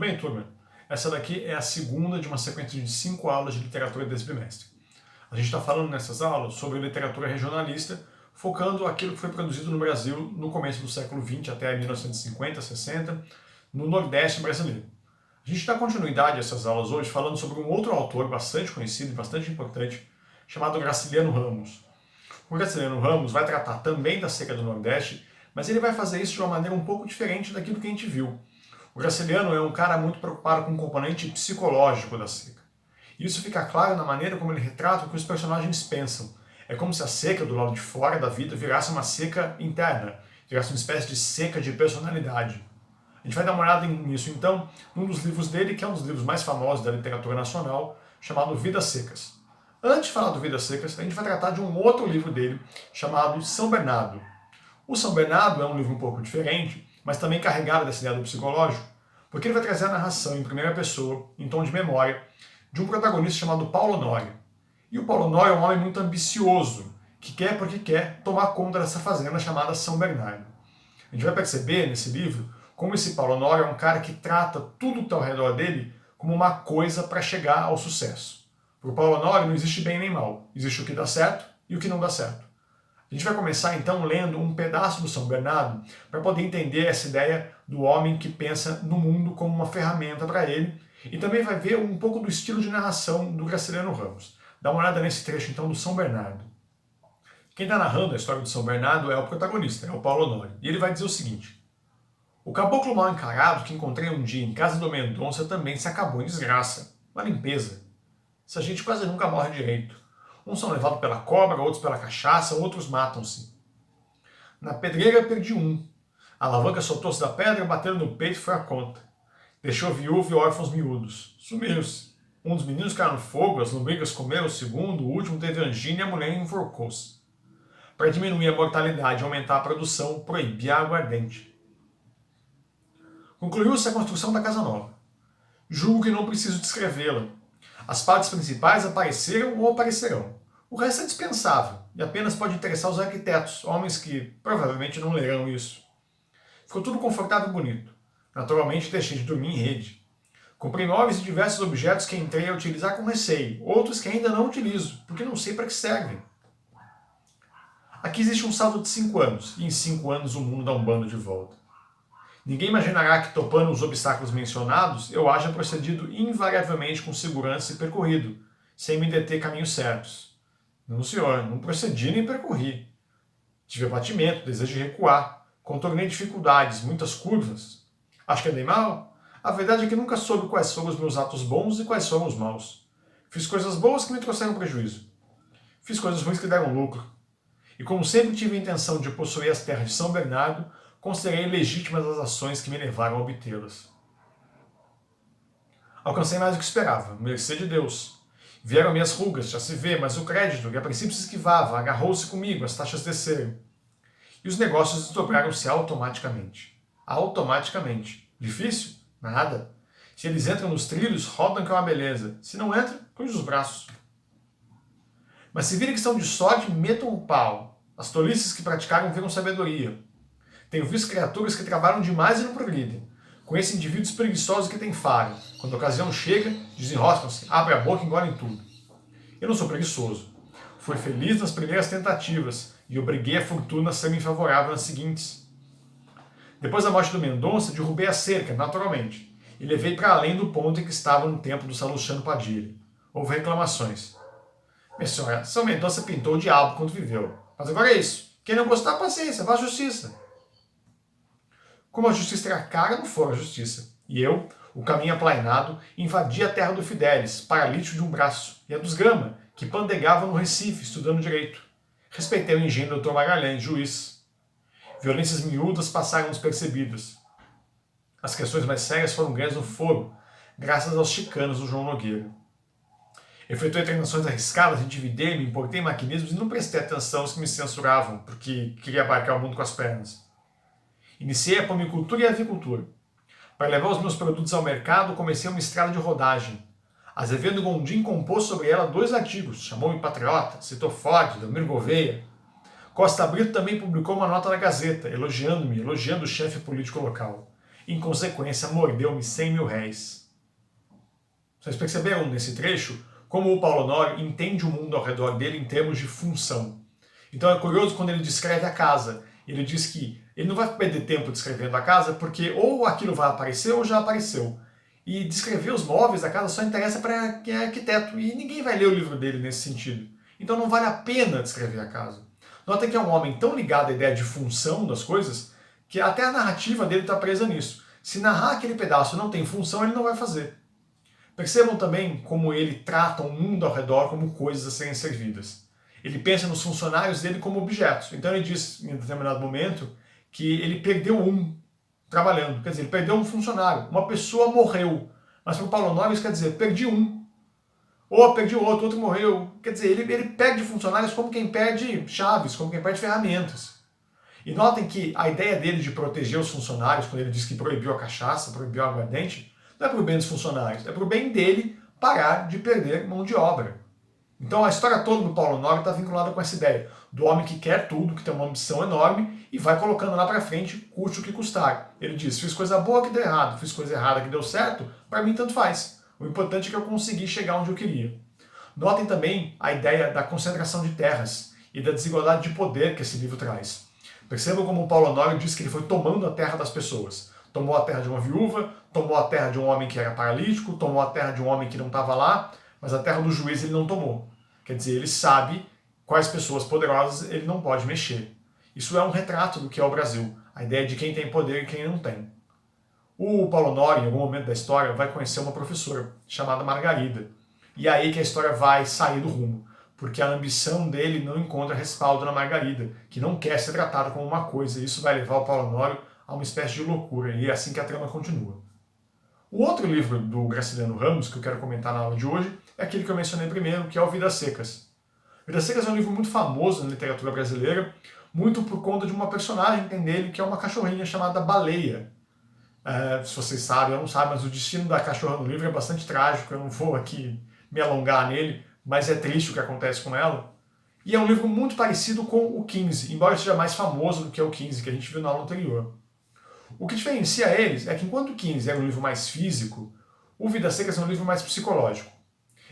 bem, turma? Essa daqui é a segunda de uma sequência de 5 aulas de literatura desse bimestre. A gente está falando nessas aulas sobre literatura regionalista, focando aquilo que foi produzido no Brasil no começo do século XX até 1950, 60, no Nordeste brasileiro. A gente dá continuidade a essas aulas hoje falando sobre um outro autor bastante conhecido e bastante importante, chamado Graciliano Ramos. O Graciliano Ramos vai tratar também da seca do Nordeste, mas ele vai fazer isso de uma maneira um pouco diferente daquilo que a gente viu. O Graciliano é um cara muito preocupado com o componente psicológico da seca. Isso fica claro na maneira como ele retrata o que os personagens pensam. É como se a seca do lado de fora da vida virasse uma seca interna, virasse uma espécie de seca de personalidade. A gente vai dar uma olhada nisso então, num dos livros dele, que é um dos livros mais famosos da literatura nacional, chamado Vidas Secas. Antes de falar do Vidas Secas, a gente vai tratar de um outro livro dele, chamado São Bernardo. O São Bernardo é um livro um pouco diferente, mas também carregado dessa ideia do psicológico, porque ele vai trazer a narração em primeira pessoa, em tom de memória, de um protagonista chamado Paulo Honório. E o Paulo Honório é um homem muito ambicioso, que quer porque quer tomar conta dessa fazenda chamada São Bernardo. A gente vai perceber nesse livro como esse Paulo Honório é um cara que trata tudo que está ao redor dele como uma coisa para chegar ao sucesso. Para o Paulo Honório não existe bem nem mal, existe o que dá certo e o que não dá certo. A gente vai começar então lendo um pedaço do São Bernardo para poder entender essa ideia do homem que pensa no mundo como uma ferramenta para ele, e também vai ver um pouco do estilo de narração do Graciliano Ramos. Dá uma olhada nesse trecho então do São Bernardo. Quem está narrando a história do São Bernardo é o protagonista, é o Paulo Honório, e ele vai dizer o seguinte: o caboclo mal encarado que encontrei um dia em casa do Mendonça também se acabou em desgraça, uma limpeza. Essa gente quase nunca morre direito. Uns são levados pela cobra, outros pela cachaça, outros matam-se. Na pedreira perdi um. A alavanca soltou-se da pedra, batendo no peito foi a conta. Deixou viúvo e órfãos miúdos. Sumiram-se. Um dos meninos caiu no fogo, as lombrigas comeram o segundo, o último teve angina e a mulher enforcou-se. Para diminuir a mortalidade e aumentar a produção, proibi a aguardente. Concluiu-se a construção da casa nova. Julgo que não preciso descrevê-la. As partes principais apareceram ou aparecerão. O resto é dispensável e apenas pode interessar os arquitetos, homens que provavelmente não lerão isso. Ficou tudo confortável e bonito. Naturalmente deixei de dormir em rede. Comprei móveis e diversos objetos que entrei a utilizar com receio, outros que ainda não utilizo, porque não sei para que servem. Aqui existe um saldo de 5 anos, e em 5 anos o mundo dá um bando de volta. Ninguém imaginará que, topando os obstáculos mencionados, eu haja procedido invariavelmente com segurança e percorrido, sem me deter caminhos certos. Não, senhor, não procedi nem percorri. Tive abatimento, desejo de recuar, contornei dificuldades, muitas curvas. Acho que andei mal? A verdade é que nunca soube quais foram os meus atos bons e quais foram os maus. Fiz coisas boas que me trouxeram prejuízo. Fiz coisas ruins que deram lucro. E como sempre tive a intenção de possuir as terras de São Bernardo, considerei legítimas as ações que me levaram a obtê-las. Alcancei mais do que esperava, mercê de Deus. Vieram minhas rugas, já se vê, mas o crédito, que a princípio se esquivava, agarrou-se comigo, as taxas desceram. E os negócios desdobraram-se automaticamente. Automaticamente. Difícil? Nada. Se eles entram nos trilhos, rodam que é uma beleza. Se não entram, cruze os braços. Mas se virem que são de sorte, metam o pau. As tolices que praticaram viram sabedoria. Tenho visto criaturas que trabalham demais e não progridem. Conheço indivíduos preguiçosos que têm faro. Quando a ocasião chega, desenroscam-se, abrem a boca e engolem tudo. Eu não sou preguiçoso. Fui feliz nas primeiras tentativas e obriguei a fortuna a ser-me favorável nas seguintes. Depois da morte do Mendonça, derrubei a cerca, naturalmente, e levei para além do ponto em que estava no tempo do Salustiano Padilha. Houve reclamações. Minha senhora, São Mendonça pintou o diabo quando viveu. Mas agora é isso. Quem não gostar, paciência, faz justiça. Como a justiça era cara, não foi a justiça. E eu, o caminho aplainado, invadi a terra do Fidelis, paralítico de um braço, e a dos Gama, que pandegava no Recife, estudando direito. Respeitei o engenho do Dr. Magalhães, juiz. Violências miúdas passaram despercebidas. As questões mais sérias foram ganhas no foro, graças aos chicanos do João Nogueira. Efetuei treinações arriscadas, endividei-me, importei maquinismos e não prestei atenção aos que me censuravam, porque queria abarcar o mundo com as pernas. Iniciei a pomicultura e a avicultura. Para levar os meus produtos ao mercado, comecei uma estrada de rodagem. Azevedo Gondim compôs sobre ela 2 artigos, chamou-me patriota, citou Ford, Delmiro Gouveia. Costa Brito também publicou uma nota na Gazeta, elogiando-me, elogiando o chefe político local. Em consequência, mordeu-me 100 mil réis. Vocês perceberam nesse trecho como o Paulo Honório entende o mundo ao redor dele em termos de função. Então é curioso quando ele descreve a casa. Ele diz que ele não vai perder tempo descrevendo a casa porque ou aquilo vai aparecer ou já apareceu. E descrever os móveis da casa só interessa para quem é arquiteto e ninguém vai ler o livro dele nesse sentido. Então não vale a pena descrever a casa. Nota que é um homem tão ligado à ideia de função das coisas que até a narrativa dele está presa nisso. Se narrar aquele pedaço não tem função, ele não vai fazer. Percebam também como ele trata o mundo ao redor como coisas a serem servidas. Ele pensa nos funcionários dele como objetos. Então ele diz, em determinado momento, que ele perdeu um trabalhando. Quer dizer, ele perdeu um funcionário. Uma pessoa morreu. Mas para o Paulo Honório isso quer dizer, perdi um. Ou perdi outro morreu. Quer dizer, ele perde funcionários como quem perde chaves, como quem perde ferramentas. E notem que a ideia dele de proteger os funcionários, quando ele diz que proibiu a cachaça, proibiu a aguardente, não é para o bem dos funcionários, é para o bem dele parar de perder mão de obra. Então a história toda do Paulo Honório está vinculada com essa ideia do homem que quer tudo, que tem uma ambição enorme e vai colocando lá para frente, custe o que custar. Ele diz, fiz coisa boa que deu errado, fiz coisa errada que deu certo, para mim tanto faz. O importante é que eu consegui chegar onde eu queria. Notem também a ideia da concentração de terras e da desigualdade de poder que esse livro traz. Percebam como o Paulo Honório diz que ele foi tomando a terra das pessoas. Tomou a terra de uma viúva, tomou a terra de um homem que era paralítico, tomou a terra de um homem que não estava lá, mas a terra do juiz ele não tomou. Quer dizer, ele sabe quais pessoas poderosas ele não pode mexer. Isso é um retrato do que é o Brasil, a ideia de quem tem poder e quem não tem. O Paulo Honório, em algum momento da história, vai conhecer uma professora chamada Margarida. E é aí que a história vai sair do rumo, porque a ambição dele não encontra respaldo na Margarida, que não quer ser tratada como uma coisa, e isso vai levar o Paulo Honório a uma espécie de loucura, e é assim que a trama continua. O outro livro do Graciliano Ramos, que eu quero comentar na aula de hoje, é aquele que eu mencionei primeiro, que é o Vidas Secas. Vidas Secas é um livro muito famoso na literatura brasileira, muito por conta de uma personagem que tem nele, que é uma cachorrinha chamada Baleia. Se vocês sabem, eu não sabem, mas o destino da cachorra no livro é bastante trágico, eu não vou aqui me alongar nele, mas é triste o que acontece com ela. E é um livro muito parecido com o 15, embora seja mais famoso do que o 15, que a gente viu na aula anterior. O que diferencia eles é que enquanto o 15 é um livro mais físico, o Vidas Secas é um livro mais psicológico.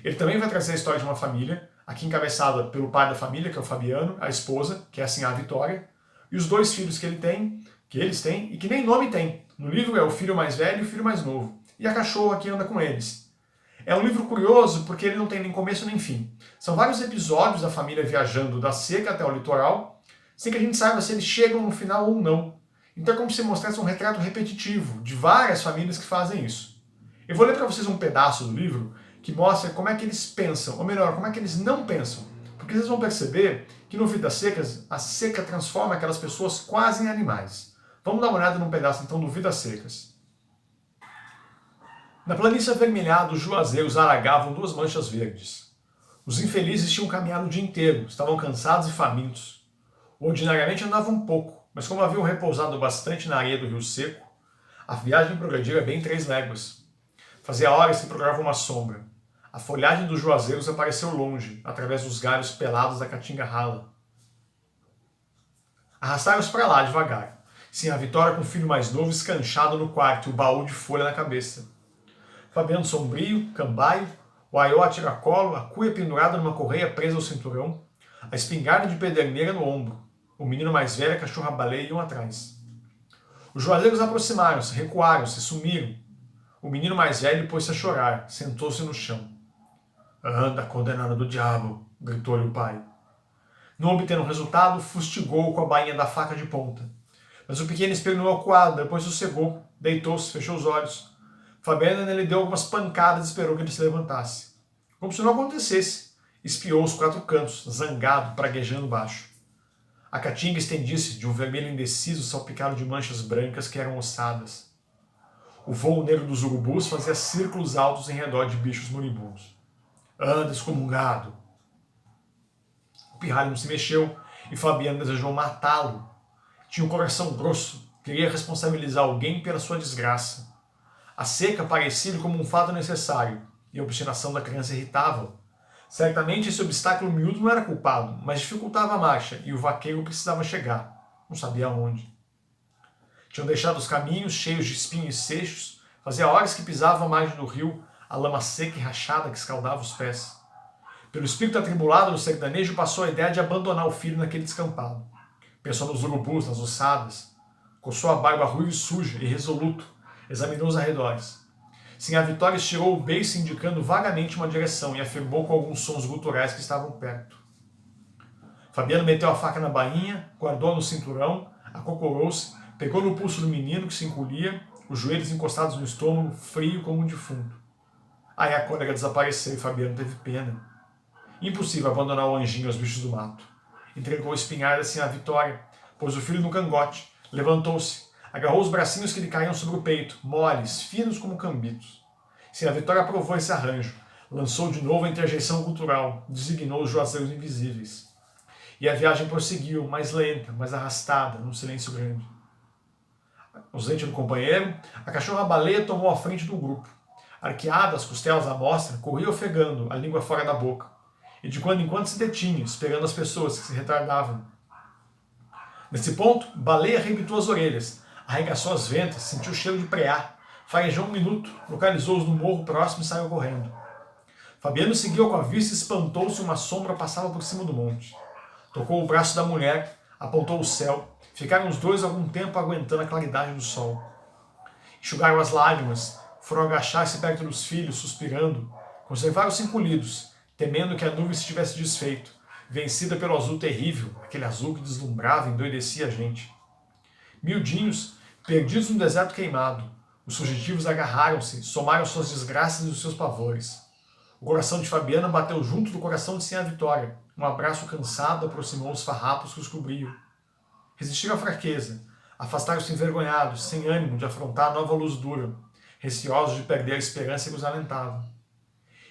Ele também vai trazer a história de uma família, aqui encabeçada pelo pai da família, que é o Fabiano, a esposa, que é assim a Vitória, e os dois filhos que eles têm, e que nem nome tem. No livro é o filho mais velho e o filho mais novo, e a cachorra que anda com eles. É um livro curioso porque ele não tem nem começo nem fim. São vários episódios da família viajando da seca até o litoral, sem que a gente saiba se eles chegam no final ou não. Então é como se mostrasse um retrato repetitivo de várias famílias que fazem isso. Eu vou ler para vocês um pedaço do livro que mostra como é que eles pensam, ou melhor, como é que eles não pensam. Porque vocês vão perceber que no Vidas Secas, a seca transforma aquelas pessoas quase em animais. Vamos dar uma olhada num pedaço então do Vidas Secas. Na planície avermelhada, os juazeiros aragavam duas manchas verdes. Os infelizes tinham caminhado o dia inteiro, estavam cansados e famintos. Ordinariamente andavam pouco, mas como haviam repousado bastante na areia do rio seco, a viagem progredira bem 3 léguas. Fazia horas que procurava uma sombra. A folhagem dos juazeiros apareceu longe, através dos galhos pelados da caatinga rala. Arrastaram-os para lá, devagar. Sim, a Vitória com o filho mais novo escanchado no quarto e o baú de folha na cabeça. Fabiano sombrio, cambaio, o aió a tiracolo, a cuia pendurada numa correia presa ao cinturão, a espingarda de pederneira no ombro. O menino mais velho e a cachorra-baleia iam atrás. Os juazeiros aproximaram-se, recuaram-se, sumiram. O menino mais velho pôs-se a chorar, sentou-se no chão. Anda, condenada do diabo, gritou-lhe o pai. Não obtendo resultado, fustigou-o com a bainha da faca de ponta. Mas o pequeno esperneou acuado, depois sossegou, deitou-se, fechou os olhos. Fabiana lhe deu algumas pancadas e esperou que ele se levantasse. Como se não acontecesse, espiou os 4 cantos, zangado, praguejando baixo. A caatinga estendia-se de um vermelho indeciso salpicado de manchas brancas que eram ossadas. O vôo negro dos urubus fazia círculos altos em redor de bichos moribundos. Anda, excomungado! O pirralho não se mexeu e Fabiano desejou matá-lo. Tinha um coração grosso, queria responsabilizar alguém pela sua desgraça. A seca parecia-lhe como um fato necessário, e a obstinação da criança irritava-o. Certamente esse obstáculo miúdo não era culpado, mas dificultava a marcha, e o vaqueiro precisava chegar. Não sabia aonde. Tinham deixado os caminhos cheios de espinhos e seixos, fazia horas que pisavam a margem do rio, a lama seca e rachada que escaldava os pés. Pelo espírito atribulado do sertanejo passou a ideia de abandonar o filho naquele descampado. Pensou nos urubus, nas ossadas, coçou a barba ruiva e suja e resoluto, examinou os arredores. Sinhá Vitória estirou o beiço indicando vagamente uma direção e afirmou com alguns sons guturais que estavam perto. Fabiano meteu a faca na bainha, guardou-a no cinturão, acocorou-se, pegou no pulso do menino que se encolhia, os joelhos encostados no estômago, frio como um defunto. Aí a cólera desapareceu e Fabiano teve pena. Impossível abandonar o anjinho aos bichos do mato. Entregou a espingarda assim à Vitória, pôs o filho no cangote, levantou-se, agarrou os bracinhos que lhe caíam sobre o peito, moles, finos como cambitos. Se a Vitória aprovou esse arranjo, lançou de novo a interjeição cultural, designou os juazeiros invisíveis. E a viagem prosseguiu, mais lenta, mais arrastada, num silêncio grande. Ausente do companheiro, a cachorra-baleia tomou a frente do grupo. Arqueada, as costelas à mostra, corria ofegando, a língua fora da boca. E de quando em quando se detinha, esperando as pessoas que se retardavam. Nesse ponto, Baleia arrebitou as orelhas, arregaçou as ventas, sentiu o cheiro de preá, farejou um minuto, localizou-os no morro próximo e saiu correndo. Fabiano seguiu com a vista e espantou-se uma sombra passava por cima do monte. Tocou o braço da mulher, apontou o céu, ficaram os dois algum tempo aguentando a claridade do sol. Enxugaram as lágrimas, foram agachar-se perto dos filhos, suspirando, conservaram-se encolhidos, temendo que a nuvem se tivesse desfeito, vencida pelo azul terrível, aquele azul que deslumbrava e endoidecia a gente. Miudinhos, perdidos no deserto queimado, os fugitivos agarraram-se, somaram suas desgraças e os seus pavores. O coração de Fabiana bateu junto do coração de Sinhá Vitória. Um abraço cansado aproximou os farrapos que os cobriam. Resistiram à fraqueza, afastaram-se envergonhados, sem ânimo de afrontar a nova luz dura, receosos de perder a esperança que os alentava.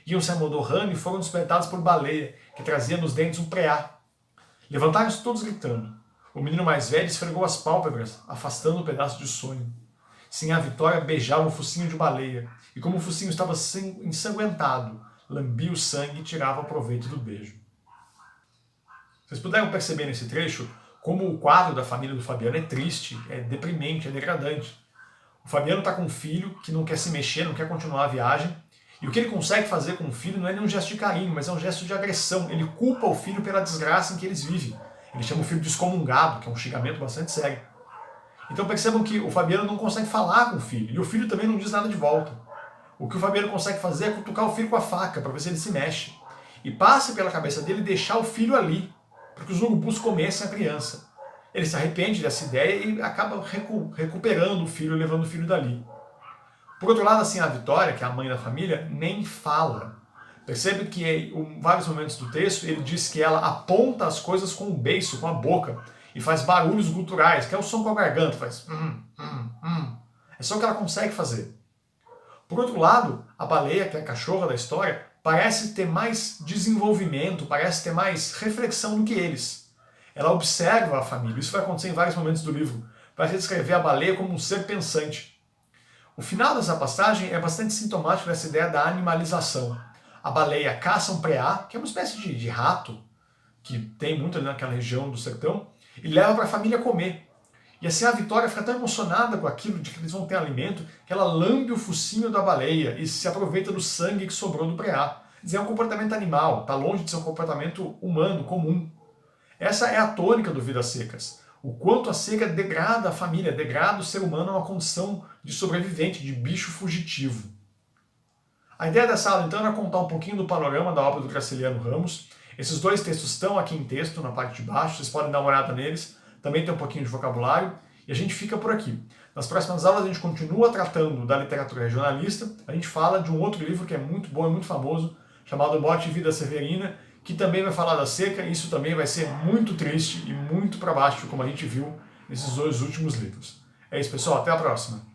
Iam-se amodorrando e foram despertados por Baleia, que trazia nos dentes um preá. Levantaram-se todos gritando. O menino mais velho esfregou as pálpebras, afastando um pedaço de sonho. Sinhá Vitória beijava o focinho de Baleia, e como o focinho estava ensanguentado, lambia o sangue e tirava proveito do beijo. Vocês puderam perceber nesse trecho como o quadro da família do Fabiano é triste, é deprimente, é degradante. O Fabiano está com um filho que não quer se mexer, não quer continuar a viagem, e o que ele consegue fazer com o filho não é nem um gesto de carinho, mas é um gesto de agressão. Ele culpa o filho pela desgraça em que eles vivem. Ele chama o filho de excomungado, que é um xingamento bastante sério. Então percebam que o Fabiano não consegue falar com o filho, e o filho também não diz nada de volta. O que o Fabiano consegue fazer é cutucar o filho com a faca, para ver se ele se mexe. E passa pela cabeça dele deixar o filho ali, para que os urubus comessem a criança. Ele se arrepende dessa ideia e acaba recuperando o filho, levando o filho dali. Por outro lado, assim, a Vitória, que é a mãe da família, nem fala. Percebe que em vários momentos do texto ele diz que ela aponta as coisas com o beiço, com a boca, e faz barulhos guturais, que é o som com a garganta, faz É só o que ela consegue fazer. Por outro lado, a Baleia, que é a cachorra da história, parece ter mais desenvolvimento, parece ter mais reflexão do que eles. Ela observa a família, isso vai acontecer em vários momentos do livro, para descrever a Baleia como um ser pensante. O final dessa passagem é bastante sintomático dessa ideia da animalização. A baleia caça um preá, que é uma espécie de rato, que tem muito ali naquela região do sertão, e leva para a família comer. E assim a Vitória fica tão emocionada com aquilo, de que eles vão ter alimento, que ela lambe o focinho da baleia e se aproveita do sangue que sobrou do preá. É um comportamento animal, está longe de ser um comportamento humano, comum. Essa é a tônica do Vidas Secas. O quanto a seca degrada a família, degrada o ser humano a uma condição de sobrevivente, de bicho fugitivo. A ideia dessa aula, então, era contar um pouquinho do panorama da obra do Graciliano Ramos. Esses dois textos estão aqui em texto, na parte de baixo, vocês podem dar uma olhada neles. Também tem um pouquinho de vocabulário. E a gente fica por aqui. Nas próximas aulas a gente continua tratando da literatura regionalista. A gente fala de um outro livro que é muito bom e muito famoso, chamado Morte e Vida Severina, que também vai falar da seca, e isso também vai ser muito triste e muito para baixo, como a gente viu nesses dois últimos livros. É isso, pessoal. Até a próxima.